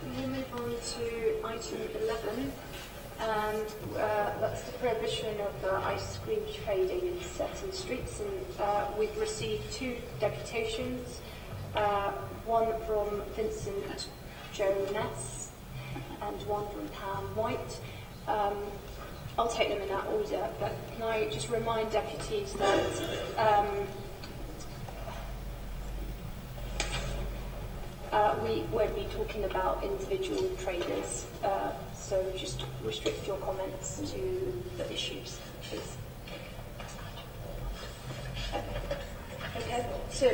we move on to item 11, and that's the prohibition of ice cream trading in certain streets. And we've received 2 deputations, one from Vincent Jones and one from Pam White. I'll take them in that order, but can I just remind deputies that we won't be talking about individual traders, so just restrict your comments to the issues, please. Okay, so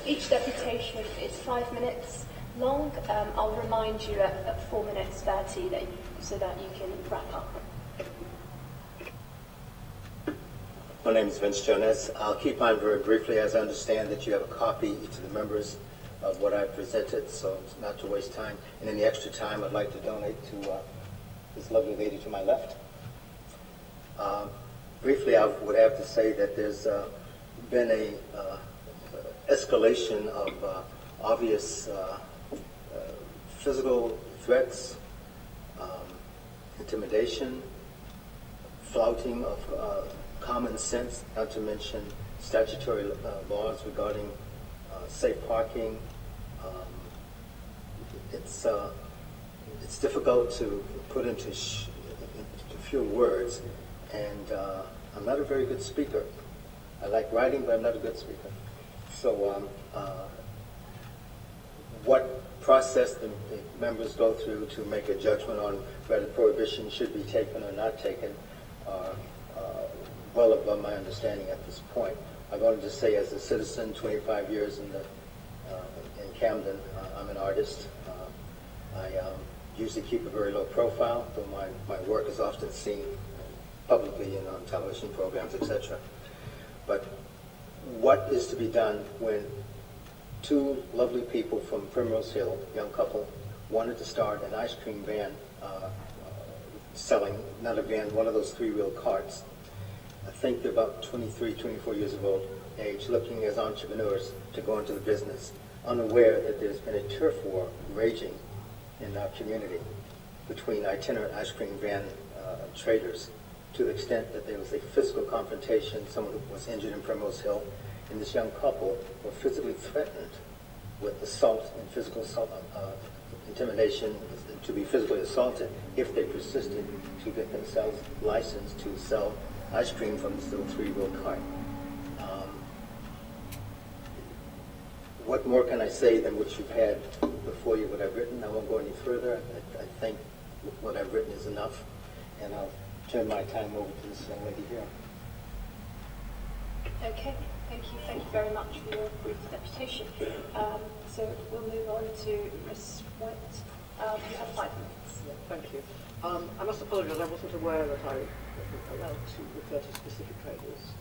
each deputation is 5 minutes long. I'll remind you at 4 minutes 30 so that you can wrap up. My name is Vince Jones. I'll keep on very briefly, as I understand that you have a copy, each of the members, of what I presented, so not to waste time. And any extra time I'd like to donate to this lovely lady to my left. Briefly, I would have to say that there's been a escalation of obvious physical threats, intimidation, flouting of common sense, not to mention statutory laws regarding safe parking. It's difficult to put into few words, and I'm not a very good speaker. I like writing, but I'm not a good speaker. So what process the members go through to make a judgment on whether prohibition should be taken or not taken are well above my understanding at this point. I wanted to say, as a citizen, 25 years in Camden, I'm an artist. I usually keep a very low profile, though my work is often seen publicly on television programs, etc. But what is to be done when 2 lovely people from Primrose Hill, young couple, wanted to start an ice cream van selling, not a van, one of those 3-wheel carts. I think they're about 23, 24 years of age, looking as entrepreneurs to go into the business, unaware that there's been a turf war raging in our community between itinerant ice cream van traders, to the extent that there was a physical confrontation. Someone was injured in Primrose Hill, and this young couple were physically threatened with assault and physical assault, intimidation, to be physically assaulted if they persisted to get themselves licensed to sell ice cream from this little 3-wheel cart. What more can I say than what you've had before you, what I've written? I won't go any further. I think what I've written is enough, and I'll turn my time over to this young lady here. Okay, thank you. Thank you very much for your brief deputation. So we'll move on to Ms. White. You have 5 minutes. Yeah, thank you. I must apologise, I wasn't aware that I was allowed to refer to specific traders,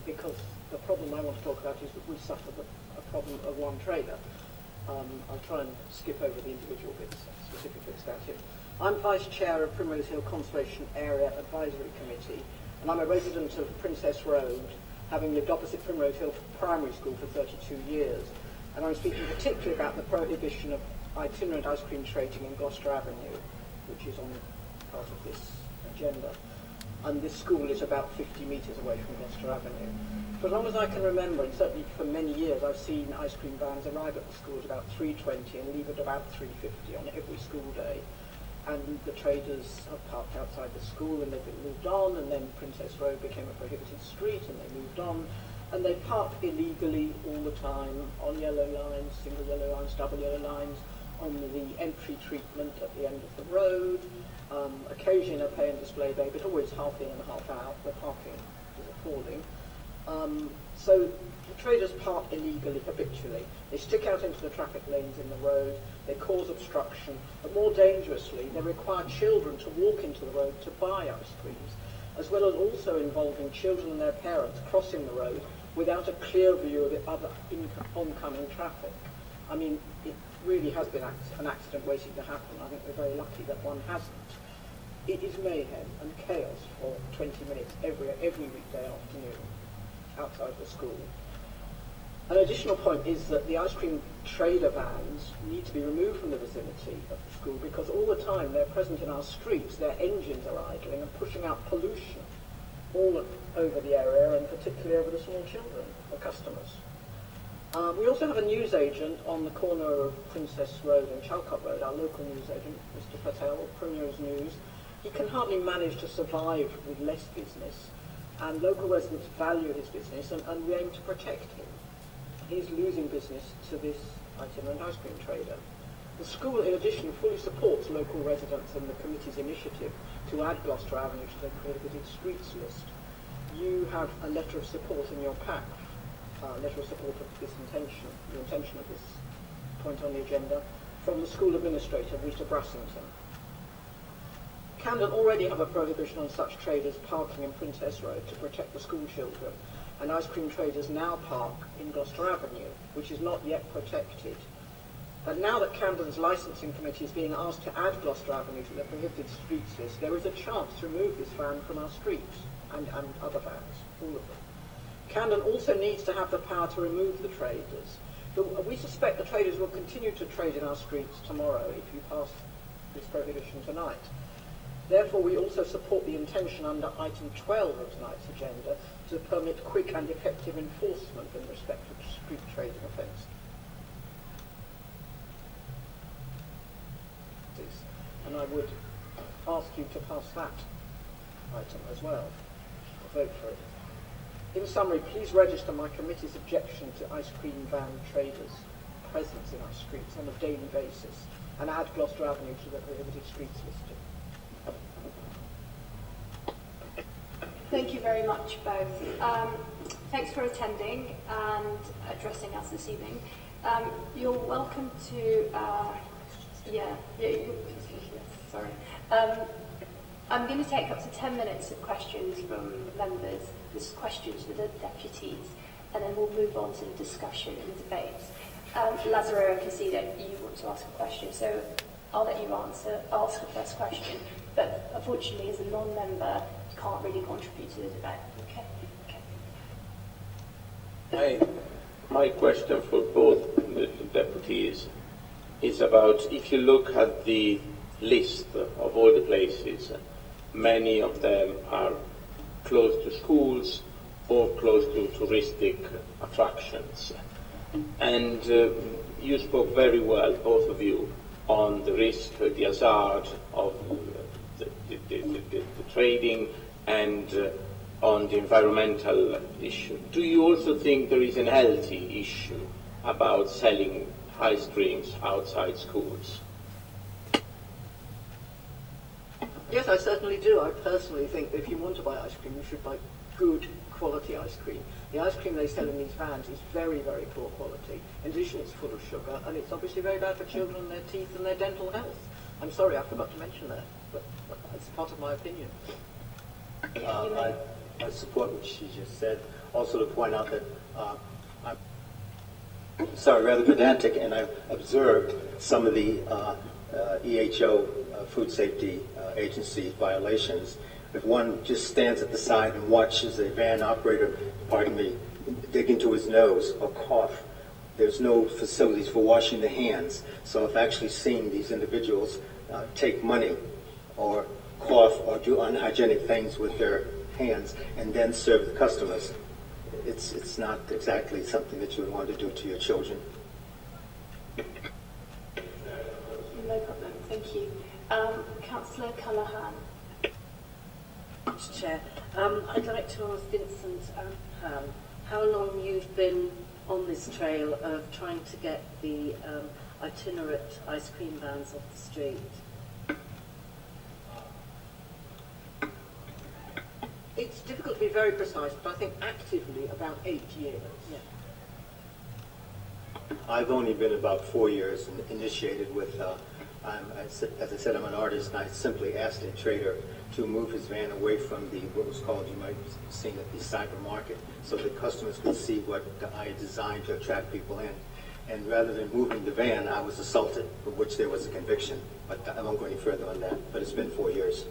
because the problem I want to talk about is that we suffer a problem of one trader. I'll try and skip over the individual bits, specific bits about him. I'm Vice Chair of Primrose Hill Conservation Area Advisory Committee, and I'm a resident of Princess Road, having lived opposite Primrose Hill Primary School for 32 years. And I'm speaking particularly about the prohibition of itinerant ice cream trading in Gloucester Avenue, which is on part of this agenda. And this school is about 50 metres away from Gloucester Avenue. For as long as I can remember, and certainly for many years, I've seen ice cream vans arrive at the school at about 3:20 and leave at about 3:50 on every school day. And the traders have parked outside the school, and they've been moved on, and then Princess Road became a prohibited street, and they moved on. And they park illegally all the time on yellow lines, single yellow lines, double yellow lines, on the entry treatment at the end of the road, occasionally in a pay and display bay, but always half in and half out. The parking is appalling. So the traders park illegally habitually. They stick out into the traffic lanes in the road, they cause obstruction, but more dangerously, they require children to walk into the road to buy ice creams, as well as also involving children and their parents crossing the road without a clear view of the other oncoming traffic. I mean, it really has been an accident waiting to happen. I think we're very lucky that one hasn't. It is mayhem and chaos for 20 minutes every weekday afternoon outside the school. An additional point is that the ice cream trader vans need to be removed from the vicinity of the school because all the time they're present in our streets, their engines are idling and pushing out pollution all over the area and particularly over the small children, the customers. We also have a newsagent on the corner of Princess Road and Chalcott Road, our local newsagent, Mr. Patel, Primrose News. He can hardly manage to survive with less business, and local residents value his business and we aim to protect him. He's losing business to this itinerant ice cream trader. The school, in addition, fully supports local residents and the committee's initiative to add Gloucester Avenue to the prohibited streets list. You have a letter of support in your pack, letter of support of this intention, the intention of this point on the agenda, from the school administrator, Rita Brassington. Camden already have a prohibition on such traders parking in Princess Road to protect the school children, and ice cream traders now park in Gloucester Avenue, which is not yet protected. But now that Camden's licensing committee is being asked to add Gloucester Avenue to the prohibited streets list, there is a chance to remove this van from our streets, and other vans, all of them. Camden also needs to have the power to remove the traders. But we suspect the traders will continue to trade in our streets tomorrow if you pass this prohibition tonight. Therefore, we also support the intention under item 12 of tonight's agenda to permit quick and effective enforcement in respect of street trading offences. And I would ask you to pass that item as well, or vote for it. In summary, please register my committee's objection to ice cream van traders' presence in our streets on a daily basis and add Gloucester Avenue to the prohibited streets listing. Thank you very much, both. Thanks for attending and addressing us this evening. You're welcome to, sorry. I'm going to take up to 10 minutes of questions from members. This is questions for the deputies, and then we'll move on to the discussion and debates. Lazaro, I can see that you want to ask a question, so I'll let you ask the first question. But unfortunately, as a non-member, you can't really contribute to the debate. Okay. My question for both the deputies is about, if you look at the list of all the places, many of them are close to schools or close to touristic attractions. And you spoke very well, both of you, on the risk, the hazard of the trading and on the environmental issue. Do you also think there is an healthy issue about selling ice creams outside schools? Yes, I certainly do. I personally think that if you want to buy ice cream, you should buy good quality ice cream. The ice cream they sell in these vans is very, very poor quality. In addition, it's full of sugar, and it's obviously very bad for children and their teeth and their dental health. I'm sorry, I forgot to mention that, but it's part of my opinion. I support what she just said. Also to point out that I'm rather pedantic, and I've observed some of the EHO Food Safety Agency violations. If one just stands at the side and watches a van operator, dig into his nose or cough, there's no facilities for washing the hands. So I've actually seen these individuals take money or cough or do unhygienic things with their hands and then serve the customers. It's not exactly something that you would want to do to your children. No problem, thank you. Councillor Callaghan. Chair, I'd like to ask Vincent and Pam how long you've been on this trail of trying to get the itinerant ice cream vans off the street. It's difficult to be very precise, but I think actively about 8 years. Yeah. I've only been about 4 years and initiated with, as I said, I'm an artist, and I simply asked a trader to move his van away from what was called, you might have seen it, the cyber market, so that customers could see what I had designed to attract people in. And rather than moving the van, I was assaulted, for which there was a conviction. But I won't go any further on that, but it's been 4 years.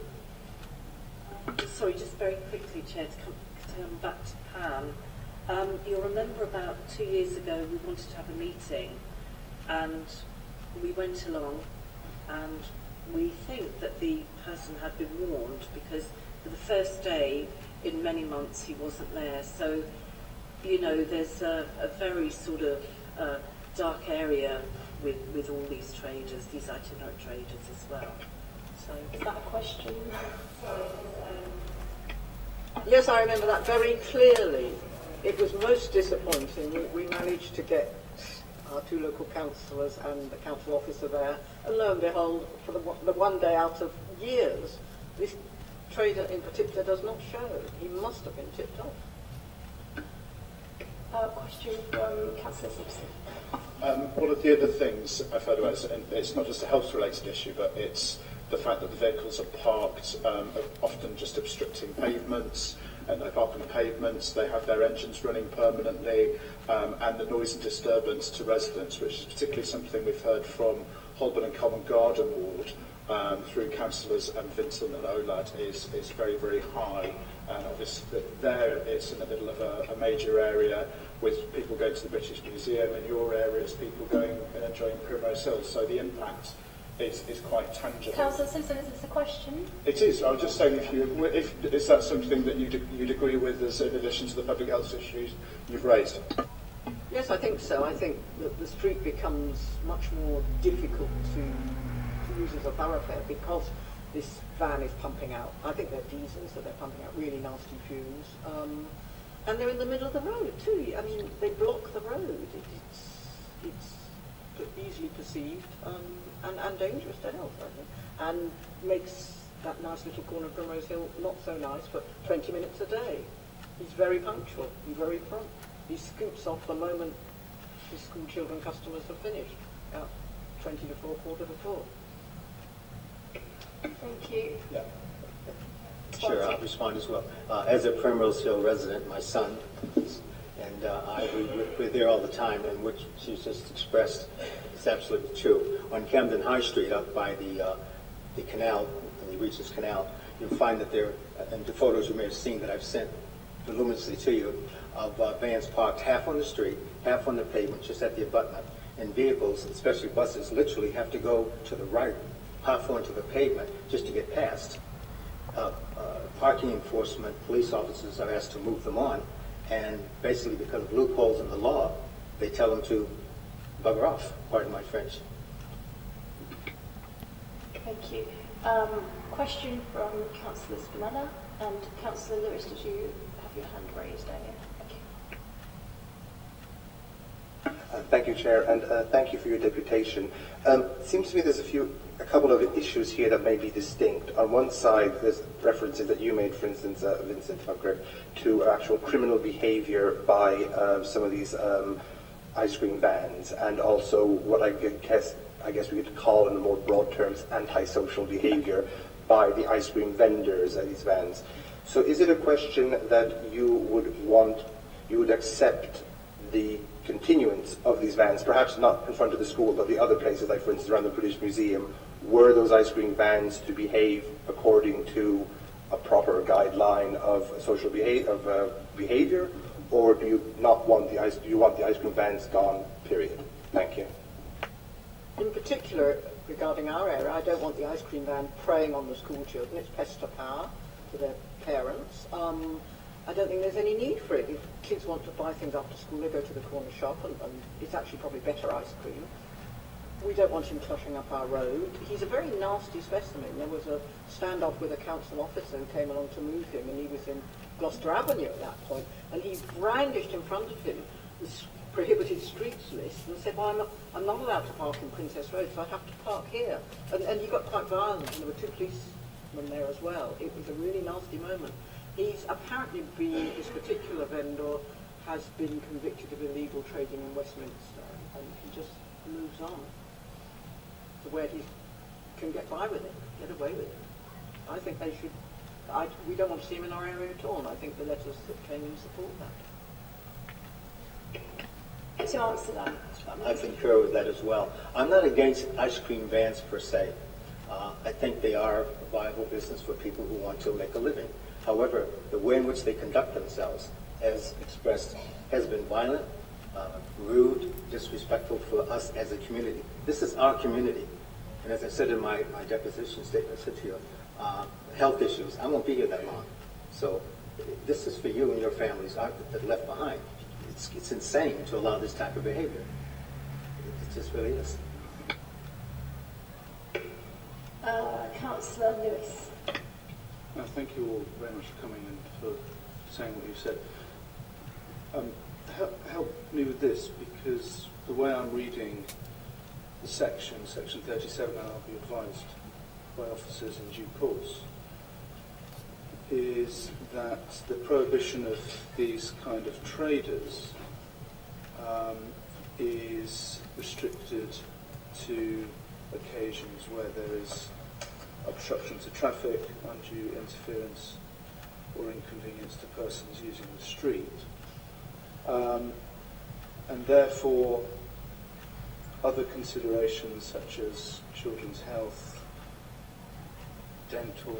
Sorry, just very quickly, Chair, to come back to Pam. You'll remember about 2 years ago we wanted to have a meeting, and we went along, and we think that the person had been warned, because for the first day in many months he wasn't there. So, you know, there's a very sort of dark area with all these traders, these itinerant traders as well. So, Is that a question? Yes, I remember that very clearly. It was most disappointing. We managed to get our 2 local councillors and the council officer there, and lo and behold, for the one day out of years, this trader in particular does not show. He must have been tipped off. Question from Councillor Simpson. One of the other things I've heard about, and it's not just a health-related issue, but it's the fact that the vehicles are parked, often just obstructing pavements, and they park on pavements, they have their engines running permanently, and the noise and disturbance to residents, which is particularly something we've heard from Holborn and Covent Garden Ward, through Councillors and Vincent and Olad, is very, very high. And obviously there it's in the middle of a major area with people going to the British Museum. In your areas, people going and enjoying Primrose Hill. So the impact is quite tangible. Councillor Simpson, is this a question? It is. I was just saying, if is that something that you'd agree with, as in addition to the public health issues you've raised? Yes, I think so. I think that the street becomes much more difficult to use as a thoroughfare because this van is pumping out. I think they're diesels, so they're pumping out really nasty fumes. And they're in the middle of the road too. I mean, they block the road. It's easily perceived and dangerous to health, I think. And makes that nice little corner of Primrose Hill not so nice, but 20 minutes a day. He's very punctual and very prompt. He scoots off the moment his school children customers have finished, about 20 to 4, quarter to 4. Thank you. Yeah. Sure, I'll respond as well. As a Primrose Hill resident, my son, and we're there all the time, and what she's just expressed is absolutely true. On Camden High Street, up by the canal, the Regis Canal, you'll find that there, and the photos you may have seen that I've sent voluminously to you, of vans parked half on the street, half on the pavement, just at the abutment, and vehicles, especially buses, literally have to go to the right, half onto the pavement, just to get past. Parking enforcement, police officers are asked to move them on, and basically because of loopholes in the law, they tell them to bugger off, pardon my French. Thank you. Question from Councillor Spinella, and Councillor Lewis, did you have your hand raised earlier? Thank you, Chair, and thank you for your deputation. It seems to me there's a couple of issues here that may be distinct. On one side, there's references that you made, for instance, Vincent, if I'm correct, to actual criminal behaviour by some of these ice cream vans, and also what I guess we could call, in the more broad terms, antisocial behaviour by the ice cream vendors at these vans. So is it a question that you would accept the continuance of these vans, perhaps not in front of the school, but the other places, like for instance around the British Museum, were those ice cream vans to behave according to a proper guideline of social behaviour, or do you not want do you want the ice cream vans gone, period? Thank you. In particular, regarding our area, I don't want the ice cream van preying on the school children. It's pester power to their parents. I don't think there's any need for it. If kids want to buy things after school, they go to the corner shop, and it's actually probably better ice cream. We don't want him cluttering up our road. He's a very nasty specimen. There was a standoff with a council officer who came along to move him, and he was in Gloucester Avenue at that point, and he brandished in front of him this prohibited streets list and said, well, I'm not allowed to park in Princess Road, so I have to park here. And he got quite violent, and there were 2 policemen there as well. It was a really nasty moment. He's apparently this particular vendor has been convicted of illegal trading in Westminster, and he just moves on to where he can get by with it, get away with it. I think they should, we don't want to see him in our area at all, and I think the letters that came in support that. To answer that, I concur with that as well. I'm not against ice cream vans per se. I think they are a viable business for people who want to make a living. However, the way in which they conduct themselves as expressed, has been violent, rude, disrespectful for us as a community. This is our community. And as I said in my deposition statement, I said to you, health issues, I won't be here that long. So this is for you and your families that are left behind. It's insane to allow this type of behavior. It just really is. Councillor Lewis. Thank you all very much for coming and for saying what you said. Help me with this, because the way I'm reading the section 37, and I'll be advised by officers in due course, is that the prohibition of these kind of traders is restricted to occasions where there is obstruction to traffic, undue interference or inconvenience to persons using the street. And therefore, other considerations such as children's health, dental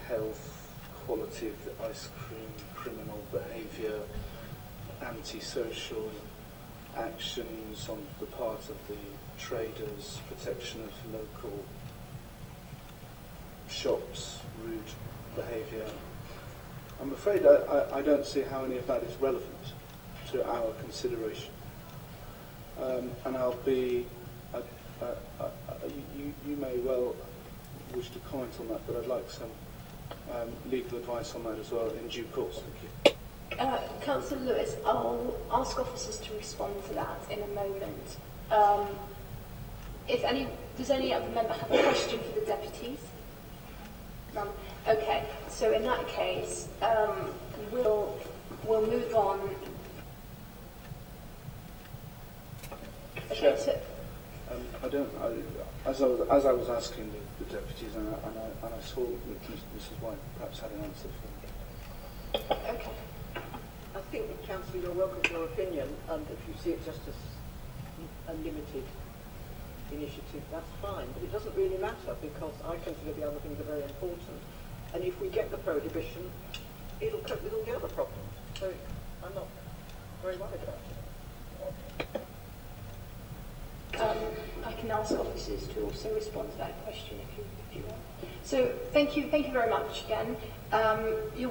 health, quality of the ice cream, criminal behaviour, antisocial actions on the part of the traders, protection of local shops, rude behaviour. I'm afraid I don't see how any of that is relevant to our consideration. And I'll be, you may well wish to comment on that, but I'd like some legal advice on that as well in due course. Thank you. Councillor Lewis, I'll ask officers to respond to that in a moment. Does any other member have a question for the deputies? None? Okay, so in that case, we'll move on. Okay, so, as I was asking the deputies, and I saw Mrs. White perhaps had an answer for me. okay. I think, Councillor, you're welcome to your opinion, and if you see it just as a limited initiative, that's fine. But it doesn't really matter, because I consider the other things are very important. And if we get the prohibition, it'll cope with all the other problems. So I'm not very worried about it. I can ask officers to also respond to that question if you want. So thank you very much again. You're